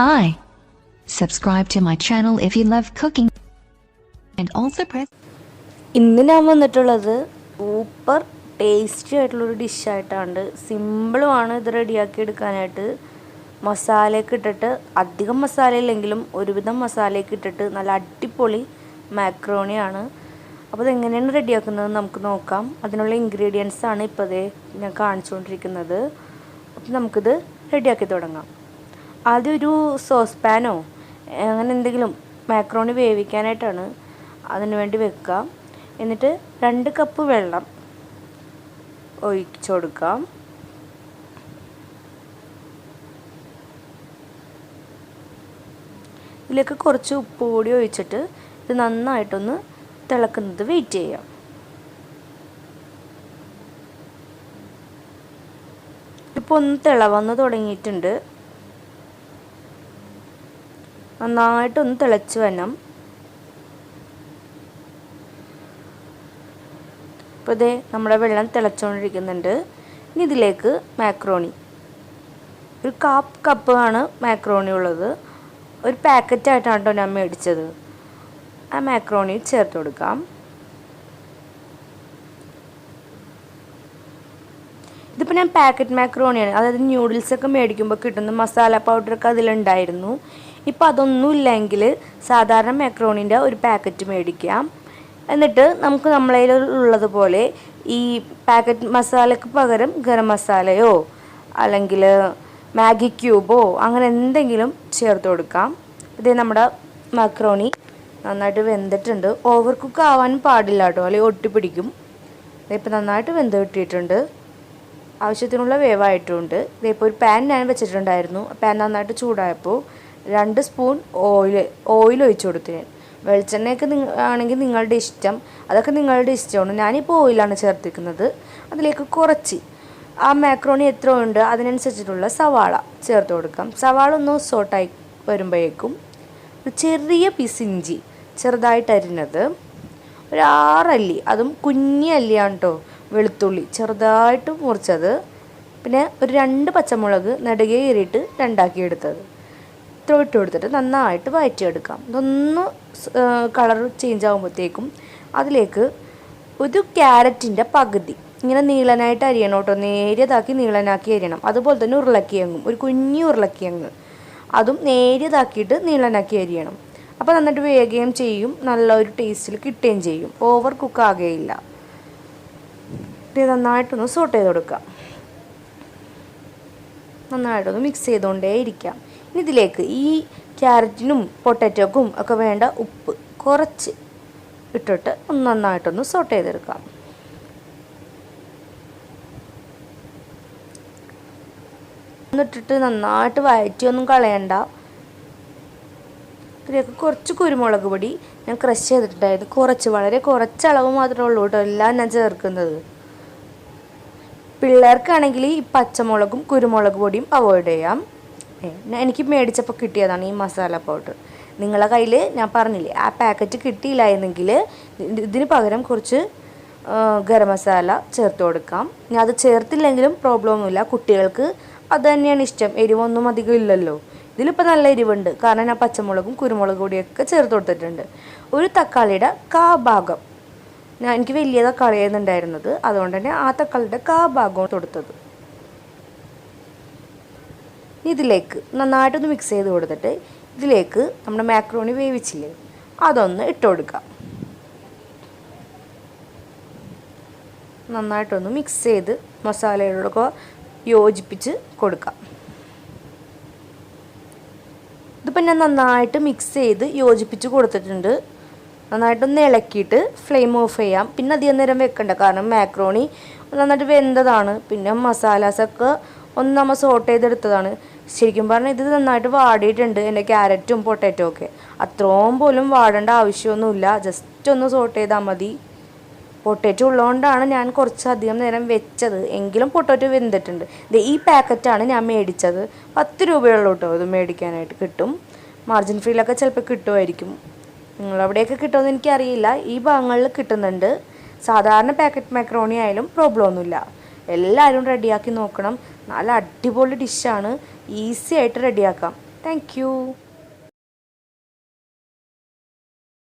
Hi. Subscribe to my channel if you love cooking and also press. ഇന്ന് ഞാൻ വന്നിട്ടുള്ളത് super tasty ആയിട്ടുള്ളൊരു ഡിഷായിട്ടാണ്. സിമ്പിളുമാണ് ഇത് റെഡിയാക്കി എടുക്കാനായിട്ട്. മസാലയൊക്കെ ഇട്ടിട്ട് അധികം മസാല ഇല്ലെങ്കിലും ഒരുവിധം മസാലയൊക്കെ ഇട്ടിട്ട് നല്ല അടിപൊളി മാക്രോണിയാണ്. അപ്പോൾ ഇതെങ്ങനെയാണ് റെഡിയാക്കുന്നത് നമുക്ക് നോക്കാം. അതിനുള്ള ഇൻഗ്രീഡിയൻസ് ആണ് ഇപ്പോൾ ഞാൻ കാണിച്ചുകൊണ്ടിരിക്കുന്നത്. അപ്പോൾ നമുക്കിത് റെഡിയാക്കി തുടങ്ങാം. ആദ്യം ഒരു സോസ് പാനോ അങ്ങനെ എന്തെങ്കിലും മാക്രോണി വേവിക്കാനായിട്ടാണ് അതിന് വേണ്ടി വെക്കുക. എന്നിട്ട് 2 കപ്പ് വെള്ളം ഒഴിച്ചു കൊടുക്കാം. ഇതിലേക്ക് കുറച്ച് ഉപ്പ് കൂടി ഒഴിച്ചിട്ട് ഇത് നന്നായിട്ടൊന്ന് തിളക്കുന്നത് വെയിറ്റ് ചെയ്യാം. ഇപ്പോൾ ഒന്ന് തിളവന്ന് തുടങ്ങിയിട്ടുണ്ട്. നന്നായിട്ടൊന്ന് തിളച്ച് വരണം. ഇപ്പോൾ ഇതേ നമ്മുടെ വെള്ളം തിളച്ചുകൊണ്ടിരിക്കുന്നുണ്ട്. ഇനി ഇതിലേക്ക് മാക്രോണി ഒരു 1/4 കപ്പ് ആണ് മാക്രോണി ഉള്ളത്. ഒരു പാക്കറ്റായിട്ടാണ് കേട്ടോ ഞാൻ മേടിച്ചത്. ആ മാക്രോണി ചേർത്ത് കൊടുക്കാം. ഇതിപ്പോൾ ഞാൻ പാക്കറ്റ് മാക്രോണിയാണ്, അതായത് ന്യൂഡിൽസൊക്കെ മേടിക്കുമ്പോൾ കിട്ടുന്ന മസാല പൗഡറൊക്കെ അതിലുണ്ടായിരുന്നു. ഇപ്പോൾ അതൊന്നും ഇല്ലെങ്കിൽ സാധാരണ മാക്രോണിൻ്റെ ഒരു പാക്കറ്റ് മേടിക്കാം. എന്നിട്ട് നമുക്ക് നമ്മളതിലുള്ളതുപോലെ ഈ പാക്കറ്റ് മസാലയ്ക്ക് പകരം ഗരം മസാലയോ അല്ലെങ്കിൽ മാഗി ക്യൂബോ അങ്ങനെ എന്തെങ്കിലും ചേർത്ത് കൊടുക്കാം. ഇതേ നമ്മുടെ മാക്രോണി നന്നായിട്ട് വെന്തിട്ടുണ്ട്. ഓവർ കുക്ക് ആവാൻ പാടില്ല കേട്ടോ, അല്ലെങ്കിൽ ഒട്ടിപ്പിടിക്കും. ഇതിപ്പോൾ നന്നായിട്ട് വെന്ത് കിട്ടിയിട്ടുണ്ട്. ആവശ്യത്തിനുള്ള വേവായിട്ടുമുണ്ട്. ഇതിപ്പോൾ ഒരു പാൻ ഞാൻ വെച്ചിട്ടുണ്ടായിരുന്നു. പാൻ നന്നായിട്ട് ചൂടായപ്പോൾ 2 സ്പൂൺ ഓയിൽ ഒഴിച്ചു കൊടുത്തു. വെളിച്ചെണ്ണയൊക്കെ ആണെങ്കിൽ നിങ്ങളുടെ ഇഷ്ടം, അതൊക്കെ നിങ്ങളുടെ ഇഷ്ടമാണ്. ഞാനിപ്പോൾ ഓയിലാണ് ചേർത്തിരിക്കുന്നത്. അതിലേക്ക് കുറച്ച് ആ മാക്രോണി എത്ര ഉണ്ട് അതിനനുസരിച്ചിട്ടുള്ള സവാള ചേർത്ത് കൊടുക്കാം. സവാള ഒന്ന് സോട്ടായി വരുമ്പോഴേക്കും ഒരു ചെറിയ പീസ് ഇഞ്ചി ചെറുതായിട്ട് അരിഞ്ഞത്, ഒരു 6 അല്ലി, അതും കുഞ്ഞി അല്ലിയാണ് കേട്ടോ, വെളുത്തുള്ളി ചെറുതായിട്ട് മുറിച്ചത്, പിന്നെ ഒരു 2 പച്ചമുളക് നെടുകെ കീറിയിട്ട് 2 എടുത്തത് ഇട്ട് കൊടുത്തിട്ട് നന്നായിട്ട് വഴറ്റിയെടുക്കാം. ഇതൊന്ന് കളർ ചേഞ്ച് ആകുമ്പോഴത്തേക്കും അതിലേക്ക് ഒരു ക്യാരറ്റിൻ്റെ പകുതി ഇങ്ങനെ നീളനായിട്ട് അരിയണം കേട്ടോ, നേരിയതാക്കി നീളനാക്കി അരിയണം. അതുപോലെ തന്നെ ഉരുളക്കിഴങ്ങും, ഒരു കുഞ്ഞു ഉരുളക്കിഴങ്ങ് അതും നേരിയതാക്കിയിട്ട് നീളനാക്കി അരിയണം. അപ്പോൾ നന്നായിട്ട് വേഗം ചെയ്യും, നല്ലൊരു ടേസ്റ്റിൽ കിട്ടുകയും ചെയ്യും, ഓവർ കുക്ക് ആകുകയില്ല. ഇത് നന്നായിട്ടൊന്ന് സോട്ട് ചെയ്ത് കൊടുക്കാം. നന്നായിട്ടൊന്ന് മിക്സ് ചെയ്തുകൊണ്ടേ ഇരിക്കാം. ഇനി ഇതിലേക്ക് ഈ ക്യാരറ്റിനും പൊട്ടാറ്റോക്കും ഒക്കെ വേണ്ട ഉപ്പ് കുറച്ച് ഇട്ടിട്ട് ഒന്ന് നന്നായിട്ടൊന്ന് സോട്ട് ചെയ്തെടുക്കാം. എന്നിട്ടിട്ട് നന്നായിട്ട് വഴറ്റിയൊന്നും കളയണ്ട. ഇതിലേക്ക് കുറച്ച് കുരുമുളക് പൊടി ഞാൻ ക്രഷ് ചെയ്തിട്ടുണ്ടായിരുന്നു. വളരെ കുറച്ച് അളവ് മാത്രമേ ഉള്ളൂ കേട്ടോ എല്ലാം ഞാൻ ചേർക്കുന്നത്. പിള്ളേർക്കാണെങ്കിൽ ഈ പച്ചമുളകും കുരുമുളക് പൊടിയും അവോയ്ഡ് ചെയ്യാം. എനിക്ക് മേടിച്ചപ്പോൾ കിട്ടിയതാണ് ഈ മസാല പൗഡർ. നിങ്ങളെ കയ്യിൽ ഞാൻ പറഞ്ഞില്ലേ ആ പാക്കറ്റ് കിട്ടിയില്ല എന്നെങ്കിൽ ഇതിന് പകരം കുറച്ച് ഗരം മസാല ചേർത്ത് കൊടുക്കാം. ഇനി അത് ചേർത്തില്ലെങ്കിലും പ്രോബ്ലം ഒന്നുമില്ല, കുട്ടികൾക്ക് അത് തന്നെയാണ് ഇഷ്ടം, എരിവൊന്നും അധികം ഇല്ലല്ലോ. ഇതിലിപ്പോൾ നല്ല എരിവുണ്ട്, കാരണം ഞാൻ പച്ചമുളകും കുരുമുളക് പൊടിയൊക്കെ ചേർത്ത് കൊടുത്തിട്ടുണ്ട്. ഒരു തക്കാളിയുടെ 1/4 ഭാഗം, എനിക്ക് വലിയ തക്കാളിയായിരുന്നു ഉണ്ടായിരുന്നത്, അതുകൊണ്ട് തന്നെ ആ തക്കാളിയുടെ 1/4 ഭാഗം കൊടുത്തത്. ഇതിലേക്ക് നന്നായിട്ടൊന്ന് മിക്സ് ചെയ്ത് കൊടുത്തിട്ട് ഇതിലേക്ക് നമ്മുടെ മാക്രോണി വേവിച്ചില്ലേ അതൊന്ന് ഇട്ട് കൊടുക്കാം. നന്നായിട്ടൊന്ന് മിക്സ് ചെയ്ത് മസാലയോടൊക്കെ യോജിപ്പിച്ച് കൊടുക്കാം. ഇതിപ്പോൾ ഞാൻ നന്നായിട്ട് മിക്സ് ചെയ്ത് യോജിപ്പിച്ച് കൊടുത്തിട്ടുണ്ട്. നന്നായിട്ടൊന്ന് ഇളക്കിയിട്ട് ഫ്ലെയിം ഓഫ് ചെയ്യാം. പിന്നെ അധികം നേരം വെക്കണ്ട, കാരണം മാക്രോണി നന്നായിട്ട് വെന്തതാണ്. പിന്നെ മസാലാസൊക്കെ ഒന്ന് നമ്മൾ സോട്ട് ചെയ്തെടുത്തതാണ്. ശരിക്കും പറഞ്ഞാൽ ഇത് നന്നായിട്ട് വാടിയിട്ടുണ്ട്, എൻ്റെ ക്യാരറ്റും പൊട്ടാറ്റോ ഒക്കെ. അത്രയും പോലും വാടേണ്ട ആവശ്യമൊന്നുമില്ല, ജസ്റ്റ് ഒന്ന് സോട്ട് ചെയ്താൽ മതി. പൊട്ടാറ്റോ ഉള്ളതുകൊണ്ടാണ് ഞാൻ കുറച്ചധികം നേരം വെച്ചത്, എങ്കിലും പൊട്ടാറ്റോ വെന്തിട്ടുണ്ട്. ഈ പാക്കറ്റാണ് ഞാൻ മേടിച്ചത്. 10 രൂപയുള്ളൂ കേട്ടോ ഇത് മേടിക്കാനായിട്ട്. കിട്ടും, മാർജിൻ ഫ്രീയിലൊക്കെ ചിലപ്പോൾ കിട്ടുമായിരിക്കും. നിങ്ങളവിടെയൊക്കെ കിട്ടുമെന്ന് എനിക്കറിയില്ല, ഈ ഭാഗങ്ങളിൽ കിട്ടുന്നുണ്ട്. സാധാരണ പാക്കറ്റ് മാക്രോണി ആയാലും പ്രോബ്ലം ഒന്നുമില്ല. എല്ലാവരും റെഡിയാക്കി നോക്കണം. നല്ല അടിപൊളി ഡിഷാണ്, ഈസി ആയിട്ട് റെഡിയാക്കാം. Thank you.